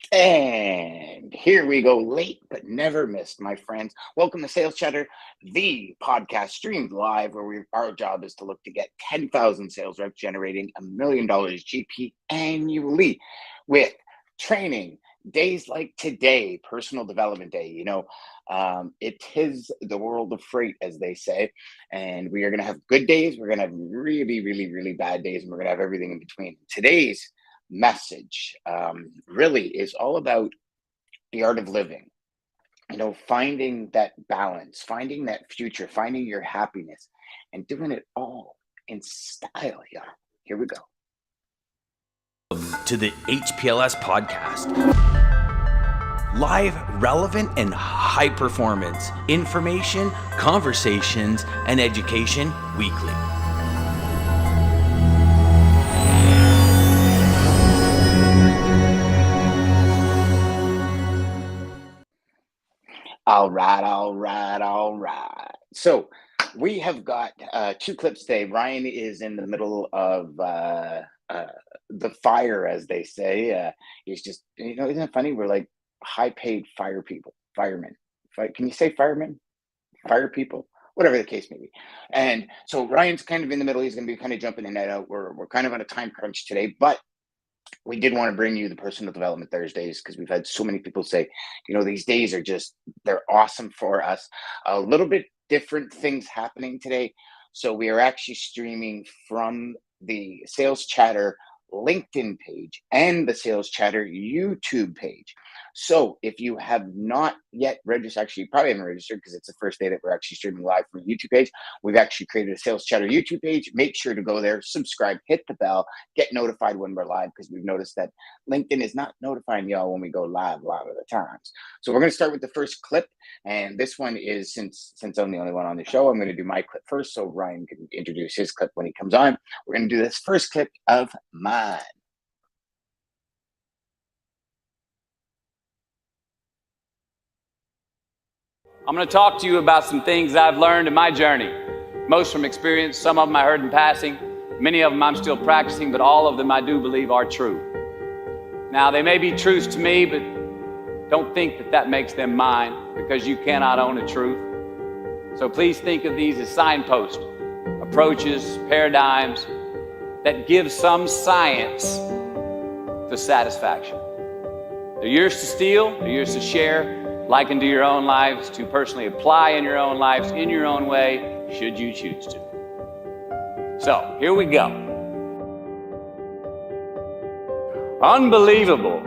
And here we go, late but never missed, my friends. Welcome to Sales Chatter, the podcast streamed live where our job is to look to get 10,000 sales reps generating $1 million GP annually with training, days like today, personal development day. It is the world of freight, as they say, and we are going to have good days. We're going to have really, really, really bad days, and we're going to have everything in between. Today's message really is all about the art of living, finding that balance, finding that future, finding your happiness, and doing it all in style, y'all. Here we go. To the HPLS podcast. Live, relevant, and high performance information, conversations, and education weekly. All right. So we have got two clips today. Ryan is in the middle of the fire, as they say. He's just, isn't it funny? We're like high-paid firemen. Can you say firemen? Fire people? Whatever the case may be. And so Ryan's kind of in the middle. He's going to be kind of jumping in and out. We're kind of on a time crunch today, but we did want to bring you the personal development Thursdays because we've had so many people say, these days are they're awesome for us. A little bit different things happening today. So we are actually streaming from the Sales Chatter LinkedIn page and the Sales Chatter YouTube page. So if you have not yet registered, actually you probably haven't registered because it's the first day that we're actually streaming live from the YouTube page. We've actually created a Sales Chatter YouTube page. Make sure to go there, subscribe, hit the bell, get notified when we're live, because we've noticed that LinkedIn is not notifying y'all when we go live a lot of the times. So we're going to start with the first clip. And this one is, since I'm the only one on the show, I'm going to do my clip first so Ryan can introduce his clip when he comes on. We're going to do this first clip of mine. I'm going to talk to you about some things I've learned in my journey, most from experience, some of them I heard in passing, many of them I'm still practicing, but all of them I do believe are true. Now, they may be truths to me, but don't think that makes them mine, because you cannot own a truth. So please think of these as signposts, approaches, paradigms that give some science to satisfaction. They're yours to steal, they're yours to share, like into your own lives, to personally apply in your own lives, in your own way, should you choose to. So, here we go. Unbelievable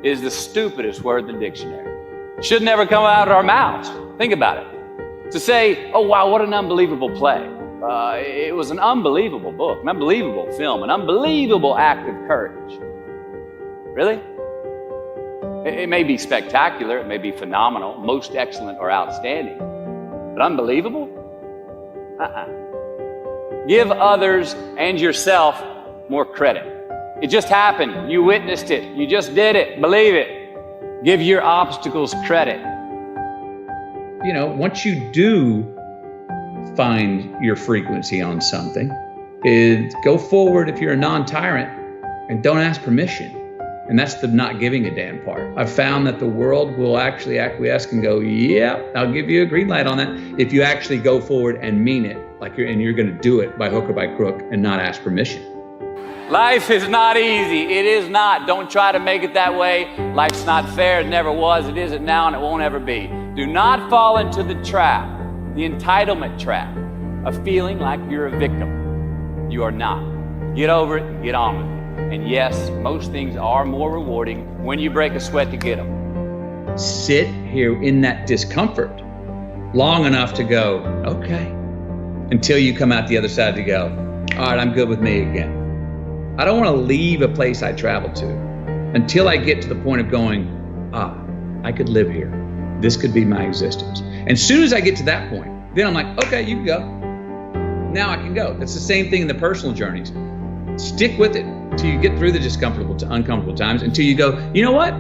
is the stupidest word in the dictionary. It should never come out of our mouths. Think about it. To say, oh wow, what an unbelievable play. It was an unbelievable book, an unbelievable film, an unbelievable act of courage. Really? It may be spectacular, it may be phenomenal, most excellent or outstanding, but unbelievable? Give others and yourself more credit. It just happened. You witnessed it. You just did it. Believe it. Give your obstacles credit. Once you do find your frequency on something, go forward if you're a non-tyrant and don't ask permission. And that's the not giving a damn part. I've found that the world will actually acquiesce and go, yeah, I'll give you a green light on that if you actually go forward and mean it, and you're going to do it by hook or by crook and not ask permission. Life is not easy. It is not. Don't try to make it that way. Life's not fair. It never was. It isn't now, and it won't ever be. Do not fall into the trap, the entitlement trap of feeling like you're a victim. You are not. Get over it and get on with it. And yes, most things are more rewarding when you break a sweat to get them. Sit here in that discomfort long enough to go, okay, until you come out the other side to go, all right, I'm good with me again. I don't want to leave a place I traveled to until I get to the point of going, I could live here. This could be my existence. And as soon as I get to that point, then I'm like, okay, you can go. Now I can go. That's the same thing in the personal journeys. Stick with it until you get through the discomfortable to uncomfortable times, until you go, you know what?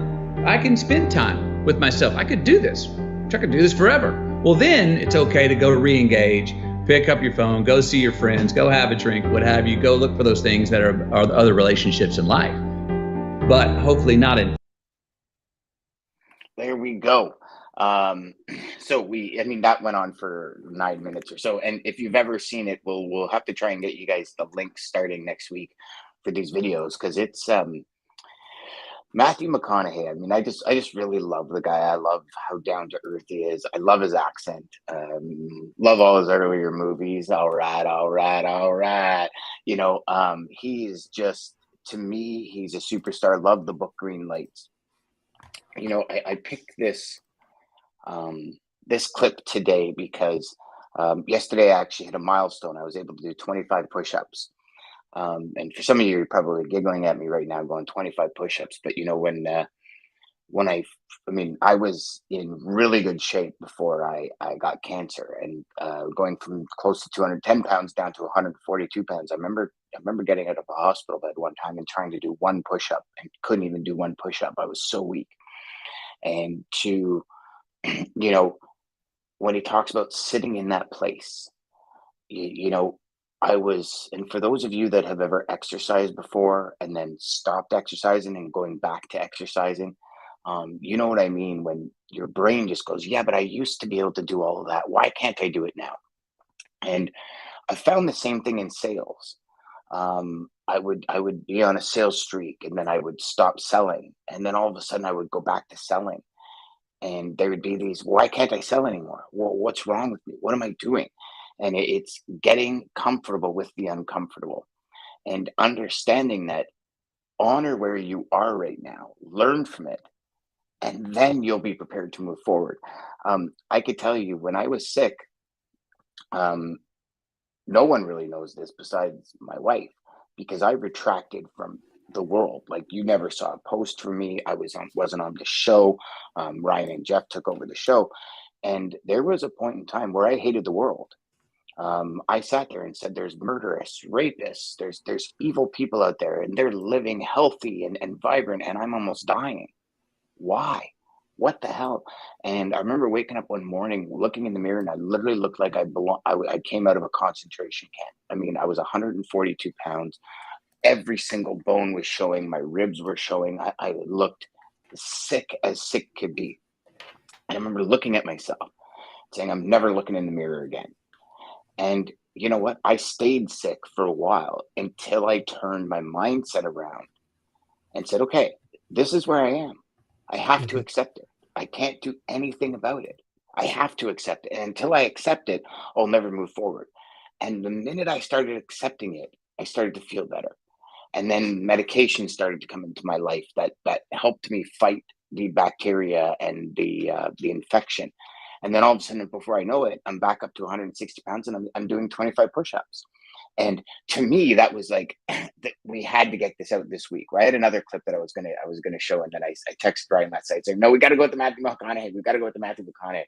I can spend time with myself. I could do this. I could do this forever. Well, then it's okay to go re-engage, pick up your phone, go see your friends, go have a drink, what have you, go look for those things that are other relationships in life. But hopefully not in. There we go. So that went on for 9 minutes or so. And if you've ever seen it, we'll have to try and get you guys the link starting next week for these videos, because it's Matthew McConaughey. I mean, I just really love the guy. I love how down to earth he is. I love his accent. Love all his earlier movies. All right. He's just, to me, he's a superstar. Love the book Green Lights. I picked this clip today because yesterday I actually hit a milestone. I was able to do 25 push-ups. And for some of you, you're probably giggling at me right now going 25 push-ups. But when I was in really good shape before I got cancer, and going from close to 210 pounds down to 142 pounds. I remember getting out of a hospital bed one time and trying to do one push-up and couldn't even do one push-up. I was so weak. And to, when he talks about sitting in that place, and for those of you that have ever exercised before and then stopped exercising and going back to exercising, you know what I mean? When your brain just goes, yeah, but I used to be able to do all of that. Why can't I do it now? And I found the same thing in sales. I would be on a sales streak, and then I would stop selling. And then all of a sudden I would go back to selling. And there would be these, why can't I sell anymore? Well, what's wrong with me? What am I doing? And it's getting comfortable with the uncomfortable and understanding that. Honor where you are right now, learn from it, and then you'll be prepared to move forward. I could tell you, when I was sick, no one really knows this besides my wife, because I retracted from the world. Like, you never saw a post from me. I wasn't on the show. Ryan and Jeff took over the show, and there was a point in time where I hated the world. I sat there and said, there's murderous, rapists, there's evil people out there, and they're living healthy and vibrant, and I'm almost dying. Why? What the hell? And I remember waking up one morning, looking in the mirror, and I literally looked like I came out of a concentration camp. I mean, I was 142 pounds. Every single bone was showing. My ribs were showing. I looked sick as sick could be. I remember looking at myself, saying, I'm never looking in the mirror again. And you know what? I stayed sick for a while until I turned my mindset around and said, okay, this is where I am. I have to accept it. I can't do anything about it. I have to accept it. And until I accept it, I'll never move forward. And the minute I started accepting it, I started to feel better. And then medication started to come into my life that helped me fight the bacteria and the infection. And then all of a sudden, before I know it, I'm back up to 160 pounds, and I'm doing 25 push-ups. And to me, that was like, we had to get this out this week. I had another clip that I was gonna show, and then I texted Brian last night saying, no, we got to go with the Matthew McConaughey. We got to go with the Matthew McConaughey.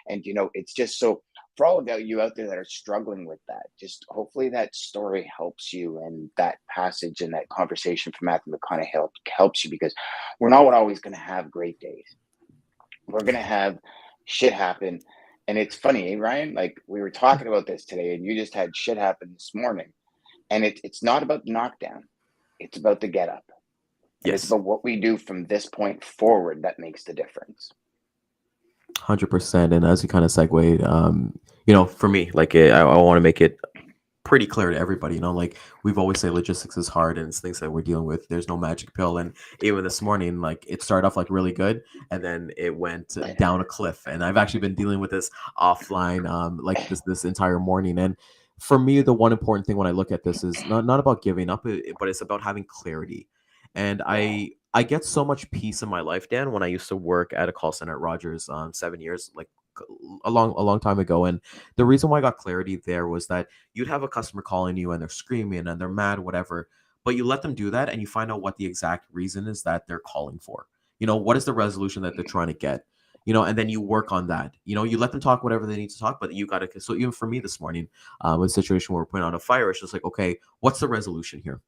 And it's just so, for all of you out there that are struggling with that, just hopefully that story helps you, and that passage and that conversation from Matthew McConaughey helps you, because we're not always going to have great days. We're going to have shit happen. And it's funny, Ryan, like, we were talking about this today, and you just had shit happen this morning. And it's not about the knockdown. It's about the get up. Yes. It's about what we do from this point forward that makes the difference. 100%. And as you kind of segued, for me, like, I want to make it pretty clear to everybody, like, we've always said logistics is hard, and it's things that we're dealing with. There's no magic pill. And even this morning, like, it started off like really good, and then it went down a cliff. And I've actually been dealing with this offline, like this entire morning. And for me, the one important thing when I look at this is not about giving up, but it's about having clarity. And Yeah. I get so much peace in my life, Dan, when I used to work at a call center at Rogers, 7 years, like a long time ago. And the reason why I got clarity there was that you'd have a customer calling you and they're screaming and they're mad, whatever, but you let them do that and you find out what the exact reason is that they're calling for. What is the resolution that they're trying to get? And then you work on that. You let them talk whatever they need to talk, but you got to. So even for me this morning, with a situation where we're putting out a fire, it's just like, okay, what's the resolution here?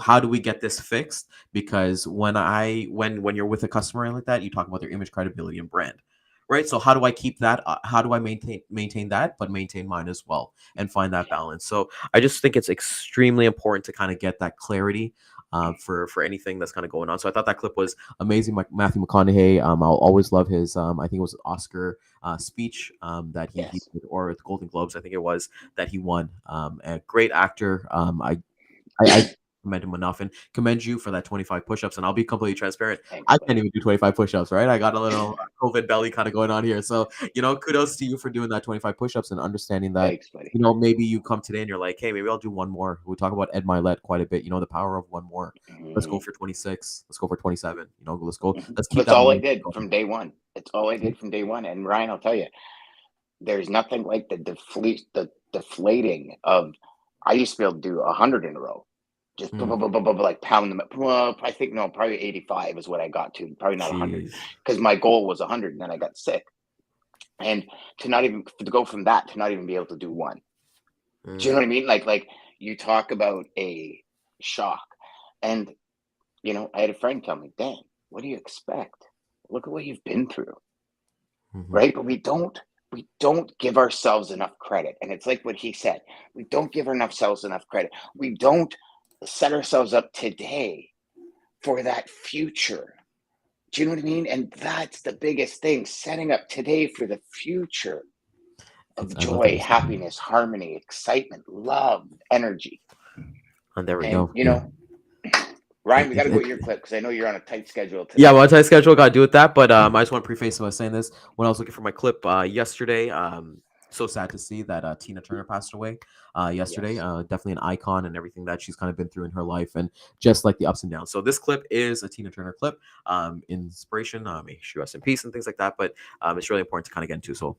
How do we get this fixed? Because when you're with a customer like that, you talk about their image, credibility, and brand, right? So how do I keep that? How do I maintain that, but maintain mine as well, and find that balance? So I just think it's extremely important to kind of get that clarity for anything that's kind of going on. So I thought that clip was amazing. Matthew McConaughey. I'll always love his. I think it was Oscar speech that he Yes. did, or the Golden Globes, I think it was, that he won. A great actor. I commend him enough and commend you for that 25 push-ups. And I'll be completely transparent. Thanks, I buddy. can't even do 25 push-ups, right? I got a little COVID belly kind of going on here. So, kudos to you for doing that 25 push-ups and understanding that, Thanks, buddy. maybe you come today and you're like, hey, maybe I'll do one more. We talk about Ed Milet quite a bit, the power of one more. Let's go for 26. Let's go for 27. Let's go. Let's keep That's that all I momentum did going. from day one. It's all I did from day one. And Ryan, I'll tell you, there's nothing like the deflating of. I used to be able to do 100 in a row, just like pound them. I think no, probably 85 is what I got to. Probably not 100, Jeez. because my goal was 100, and then I got sick. And to go from that to not even be able to do one. Do you know what I mean? Like you talk about a shock, and I had a friend tell me, Dan, what do you expect? Look at what you've been through, right? But we don't give ourselves enough credit. And it's like what he said. We don't give ourselves enough credit. We don't set ourselves up today for that future. Do you know what I mean? And that's the biggest thing, setting up today for the future of I love what joy, you said. happiness, harmony, excitement, love, energy. And there we And, go. Yeah. Ryan, we got to go It- with your clip because I know you're on a tight schedule today. Yeah, well, tight schedule, got to do with that. But I just want to preface by saying this. When I was looking for my clip yesterday, so sad to see that Tina Turner passed away yesterday. Yes. Definitely an icon and everything that she's kind of been through in her life, and just like the ups and downs. So this clip is a Tina Turner clip, inspiration. May she rest in peace and things like that. But it's really important to kind of get into. So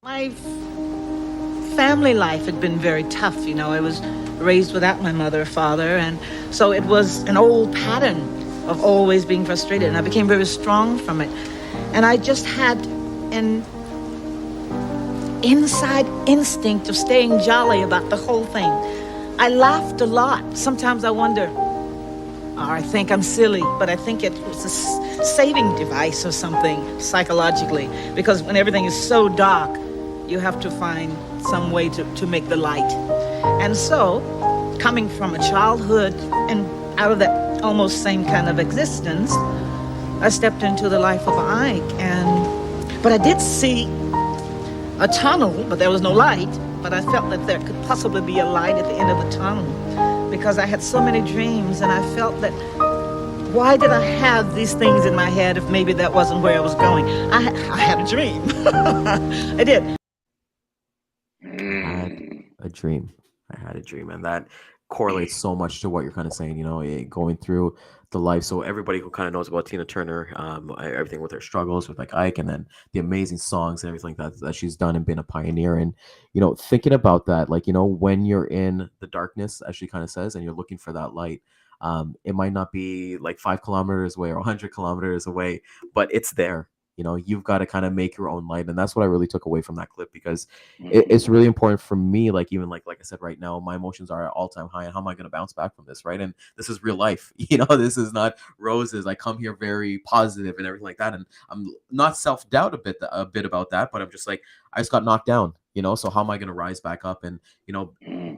my family life had been very tough. I was raised without my mother or father, and so it was an old pattern of always being frustrated, and I became very strong from it. And I just had an inside instinct of staying jolly about the whole thing. I laughed a lot. Sometimes I wonder, or I think I'm silly, but I think it was a saving device or something psychologically, because when everything is so dark, you have to find some way to make the light. And so, coming from a childhood and out of that almost same kind of existence, I stepped into the life of Ike. But I did see a tunnel, but there was no light. But I felt that there could possibly be a light at the end of the tunnel, because I had so many dreams, and I felt that, why did I have these things in my head if maybe that wasn't where I was going? I had a dream. I did. I had a dream, and that correlates so much to what you're kind of saying. Going through the life. So everybody who kind of knows about Tina Turner, everything with her struggles with like Ike, and then the amazing songs and everything that she's done and been a pioneer. And thinking about that, like when you're in the darkness, as she kind of says, and you're looking for that light. It might not be like 5 kilometers away or 100 kilometers away, but it's there. You've got to kind of make your own light. And that's what I really took away from that clip, because it's really important for me. Like, even like I said, right now, my emotions are at all time high. And how am I going to bounce back from this? Right. And this is real life. This is not roses. I come here very positive and everything like that. And I'm not self-doubt a bit about that, but I'm just like, I just got knocked down, so how am I going to rise back up and,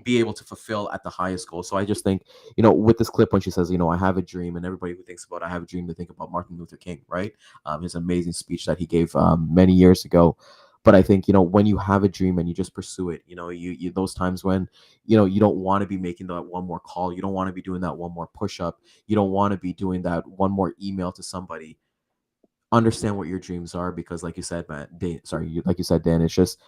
be able to fulfill at the highest goal? So I just think, with this clip, when she says, I have a dream, and everybody who thinks about I have a dream, they think about Martin Luther King, right? His amazing speech that he gave many years ago. But I think, when you have a dream and you just pursue it, you those times when, you don't want to be making that one more call. You don't want to be doing that one more push up. You don't want to be doing that one more email to somebody. understand what your dreams are, because like you said, like you said, Dan, it's just,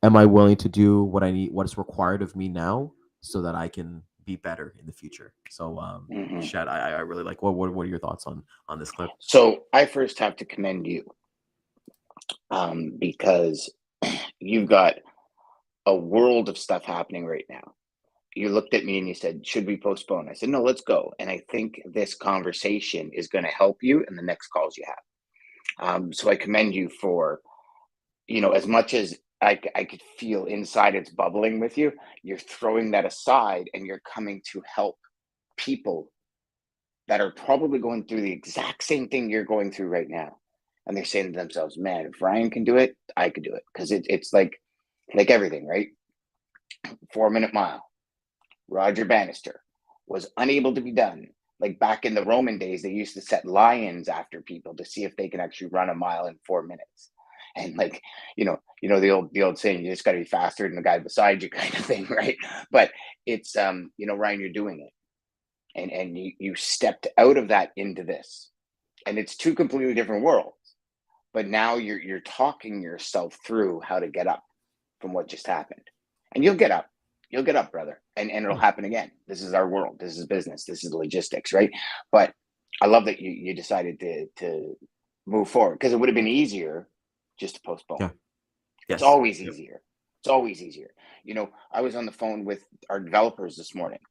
am I willing to do what I need, what is required of me now, so that I can be better in the future? So, Mhm. Shad, I really like, what are your thoughts on this clip? So I first have to commend you, because you've got a world of stuff happening right now. You looked at me and you said, should we postpone? I said, no, let's go. And I think this conversation is going to help you in the next calls you have. So I commend you for, as much as I could feel inside it's bubbling with you, you're throwing that aside and you're coming to help people that are probably going through the exact same thing you're going through right now. And they're saying to themselves, man, if Ryan can do it, I could do it. Because it's like everything, right? 4 Minute Mile. Roger Bannister was unable to be done. Like back in the Roman days, they used to set lions after people to see if they can actually run a mile in 4 minutes. And like, the old saying, you just got to be faster than the guy beside you, kind of thing, right? But it's Ryan, you're doing it, and you stepped out of that into this, and it's two completely different worlds. But now you're talking yourself through how to get up from what just happened, and you'll get up. You'll get up, brother, and it'll happen again. This is our world. This is business. This is logistics, right? But I love that you decided to move forward, because it would have been easier just to postpone. Yeah. It's Yes. always easier. It's always easier. I was on the phone with our developers this morning,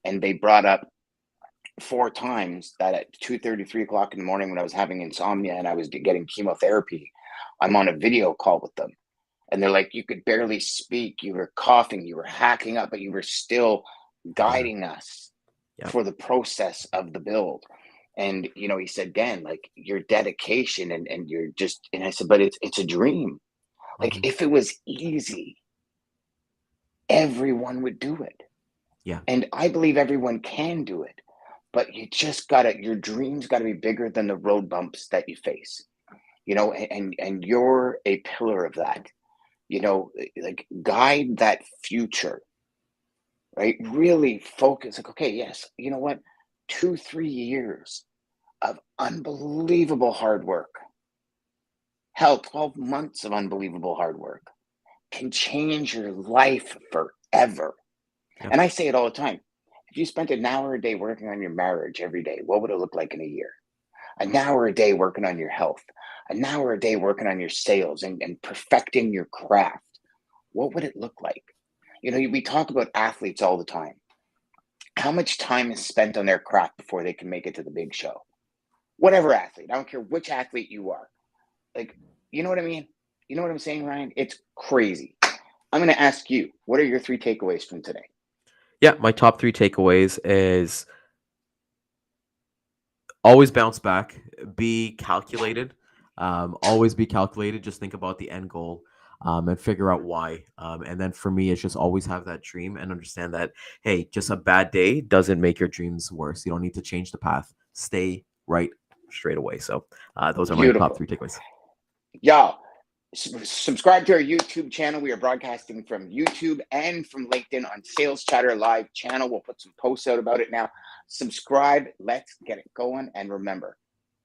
and they brought up 4 times that at 2:30, 3 o'clock in the morning, when I was having insomnia and I was getting chemotherapy, I'm on a video call with them. And they're like, you could barely speak. You were coughing. You were hacking up, but you were still guiding us for the process of the build. And, he said, Dan, like your dedication and you're just, and I said, but it's a dream. Like if it was easy, everyone would do it. Yeah. And I believe everyone can do it, but you just your dreams got to be bigger than the road bumps that you face, and you're a pillar of that. Like guide that future, right? Really focus. Like, okay, yes, you know what? 2-3 years of unbelievable hard work. Hell, 12 months of unbelievable hard work can change your life forever. Yep. And I say it all the time. If you spent an hour a day working on your marriage every day, what would it look like in a year? An hour a day working on your health, an hour a day working on your sales and perfecting your craft. What would it look like? We talk about athletes all the time. How much time is spent on their craft before they can make it to the big show? Whatever athlete, I don't care which athlete you are. Like, you know what I mean? You know what I'm saying, Ryan? It's crazy. I'm going to ask you, what are your 3 takeaways from today? Yeah, my top 3 takeaways is always bounce back, be calculated, always be calculated. Just think about the end goal, and figure out why. And then for me, it's just always have that dream and understand that, hey, just a bad day doesn't make your dreams worse. You don't need to change the path. Stay right straight away. So those are my top 3 takeaways. Y'all, subscribe to our YouTube channel. We are broadcasting from YouTube and from LinkedIn on Sales Chatter Live channel. We'll put some posts out about it now. Subscribe. Let's get it going. And remember,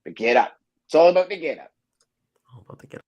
the get up. It's all about the get up. All about the get up.